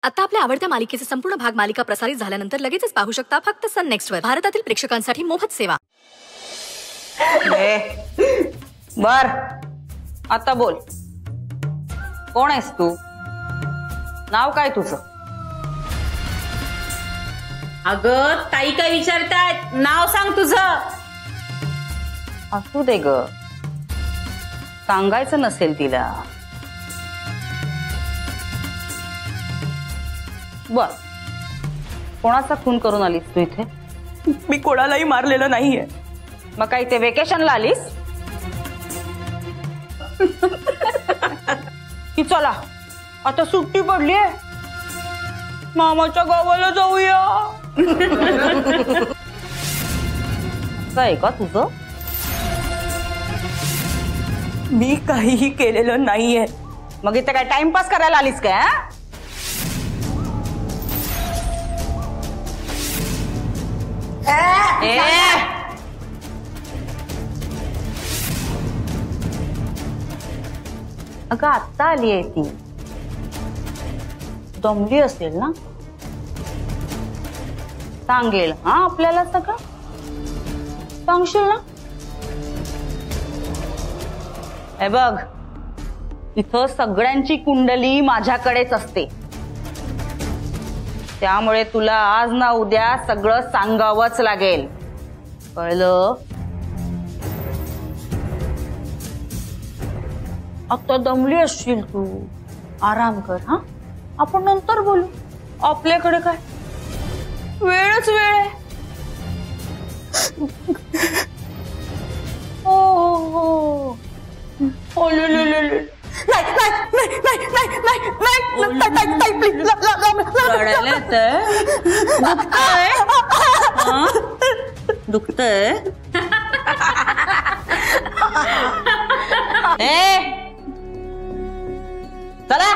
आता आपल्या आवडत्या मालिकेचे संपूर्ण भाग मालिका प्रसारित झाल्यानंतर लगेचच पाहू शकता फक्त सन नेक्स्ट वर. भारतातील प्रेक्षकांसाठी मोफत सेवा. बर आता बोल, कोण आहेस तू? नाव काय तुझं? अगं ताई काय विचारतायत, नाव सांग तुझं. असू दे ग, सांगायचं नसेल तिला. बर, कोणाचा खून करून आलीस तू इथे? मी कोणालाही मारलेलं नाहीये. मग काय इथे वेकेशनला आलीस की चला आता सुट्टी पडलीये मामाच्या गावाला जाऊया? काय का तुझं? मी काहीही केलेलं नाहीये. मग इथे काय टाइमपास करायला आलीस काय? अगं आत्ता आली आहे ती, दमली असेल ना. सांगेल हा आपल्याला सगळं, सांगशील ना? हे बघ, इथं सगळ्यांची कुंडली माझ्याकडेच असते, त्यामुळे तुला आज ना उद्या सगळं सांगावंच लागेल, कळलं? आता दमली असशील तू, आराम कर. हा, आपण नंतर बोलू. आपल्याकडे काय वेळच वेळ आहे. हो हो हो, दुखतंय. चला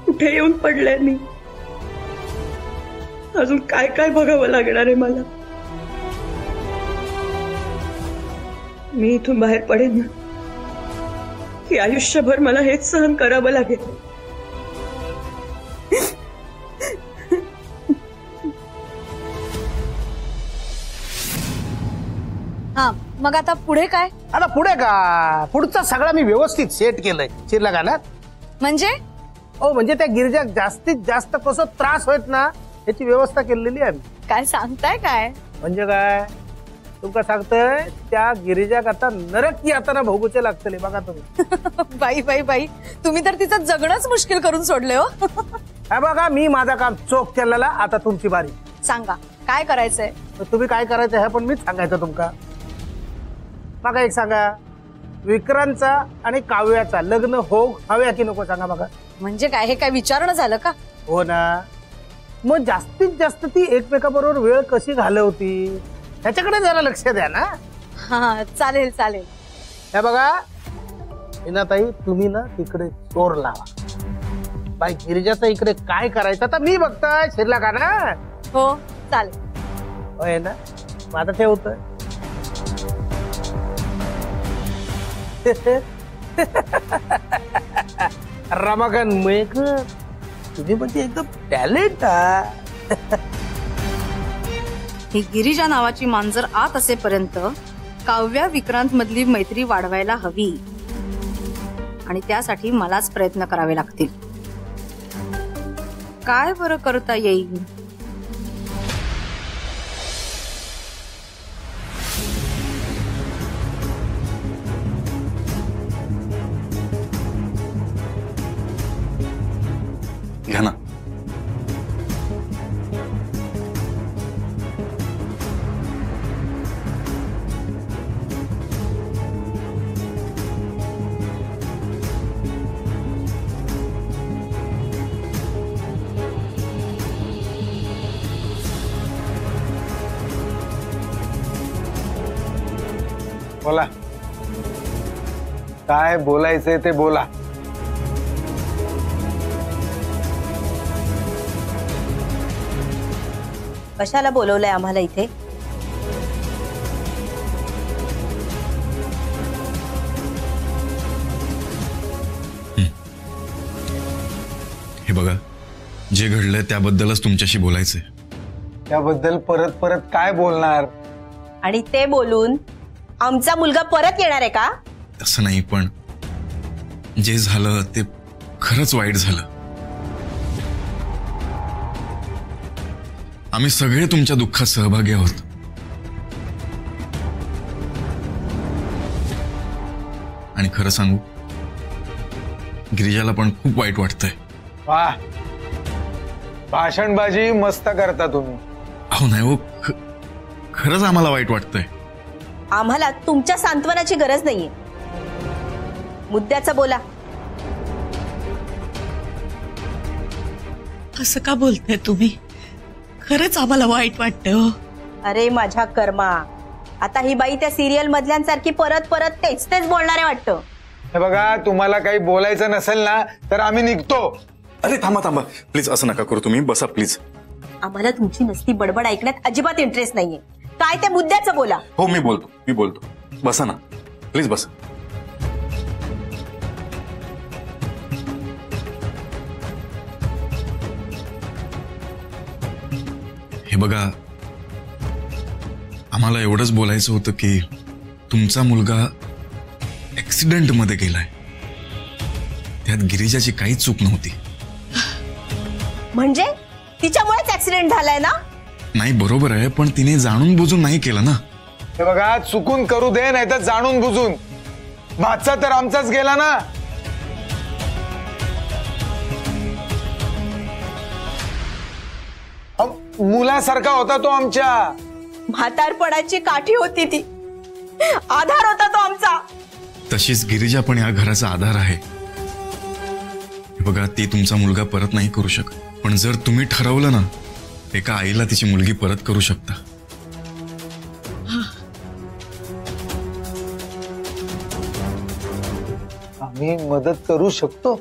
कुठे येऊन पडले मी. अजून काय काय बघावं लागणार आहे मला. मी इथून बाहेर पडेन ना की आयुष्यभर मला हेच सहन करावं लागेल. हा, मग आता पुढे काय? आता पुढे का, पुढचा सगळा मी व्यवस्थित सेट केलंय चिरला गाण्यात. म्हणजे हो, म्हणजे त्या गिरिजा जास्तीत जास्त कसं त्रास होत ना याची व्यवस्था केलेली आहे. काय सांगताय काय? म्हणजे काय तुमका सांगतोय, त्या गिरिजाक आता नरक यातना भोगूचे लागतले बघा तुम्ही. बाई बाई बाई, तुम्ही तर तिचं जगणंच मुश्किल करून सोडले हो. हा बघा, मी माझा काम चोख केलेला, आता तुमची बारी. सांगा काय करायचंय? तुम्ही काय करायचं हे पण मीच सांगायचं तुमका. बघा एक सांगा, विक्रांतचा आणि काव्याचा लग्न हो हव्या की नको सांगा बघा. म्हणजे काय, हे काय विचारणं झालं का? हो ना, मग जास्तीत जास्त ती एकमेकाबरोबर वेळ कशी घालवती ह्याच्याकडे जरा लक्ष द्या ना. हा चालेल चालेल. हे बघा मीनाताई, तुम्ही ना तिकडे चोर लावा. बाई गिरिजाचं इकडे काय करायचं आता मी बघताय, शिरला का ना. हो चालेल. होय ना, माझं ठेवतोय. रमाकांत मयेकर, तुम्ही म्हणजे एकदम टॅलेंट. ही गिरिजा नावाची मांजर आत असेपर्यंत काव्या विक्रांत मधली मैत्री वाढवायला हवी, आणि त्यासाठी मलाच प्रयत्न करावे लागतील. काय बरं करता येईल? घ्या ना. बोला, काय बोलायचंय ते बोला. कशाला बोलवलंय आम्हाला इथे? हे बघा, जे घडलंय त्याबद्दलच तुमच्याशी बोलायचंय. त्याबद्दल परत परत काय बोलणार? आणि ते बोलून आमचा मुलगा परत येणार आहे का? तसं नाही, पण जे झालं ते खरंच वाईट झालं. आम्ही सगळे तुमच्या दुःखात सहभागी आहोत. आणि खरं सांगू, गिरिजाला पण खूप वाईट वाटतंय. वाह, भाषणबाजी मस्त करता तुम्ही. अहो नाही हो, खरंच आम्हाला वाईट वाटतंय. आम्हाला तुमच्या सांत्वनाची गरज नाहीये. मुद्द्याचं बोला. असं का बोलताय तुम्ही? खरंच आम्हाला वाईट वाटतं हो. अरे माझ्या कर्मा, आता ही बाई त्या सिरियल मधल्यांसारखी परत परत तेच तेच बोलणारे वाटतं. हे बघा, तुम्हाला काही बोलायचं नसेल ना तर आम्ही निघतो. अरे थांबा थांबा, प्लीज असं नका करू. तुम्ही बसा प्लीज. आम्हाला तुमची नसती बडबड ऐकण्यात अजिबात इंटरेस्ट नाहीये. काय ते मुद्द्याचं बोला. हो मी बोलतो. बसा ना प्लीज, बसा. हे बघा, आम्हाला एवढंच बोलायचं होतं की तुमचा मुलगा ऍक्सिडेंट मध्ये गेलाय. त्यात गिरिजाची काहीच चूक नव्हती. म्हणजे तिच्यामुळेच ऍक्सिडेंट झालाय ना? नाही, बरोबर आहे, पण तिने जाणून बुजून नाही केलं ना. हे बघा, चुकून करू दे नाही तर जाणून बुजून. भातचा तर आमचाच गेला ना. मुलासारखा होता तो आमच्या. म्हातारपणाची काठी होती ती. आधार होता तो आमचा. तशीच गिरिजा पण या घराचा आधार आहे. बघा, ती तुमचा मुलगा परत नाही करू शकत, पण जर तुम्ही ठरवलं ना, एका आईला तिची मुलगी परत करू शकता. आम्ही मदत करू शकतो.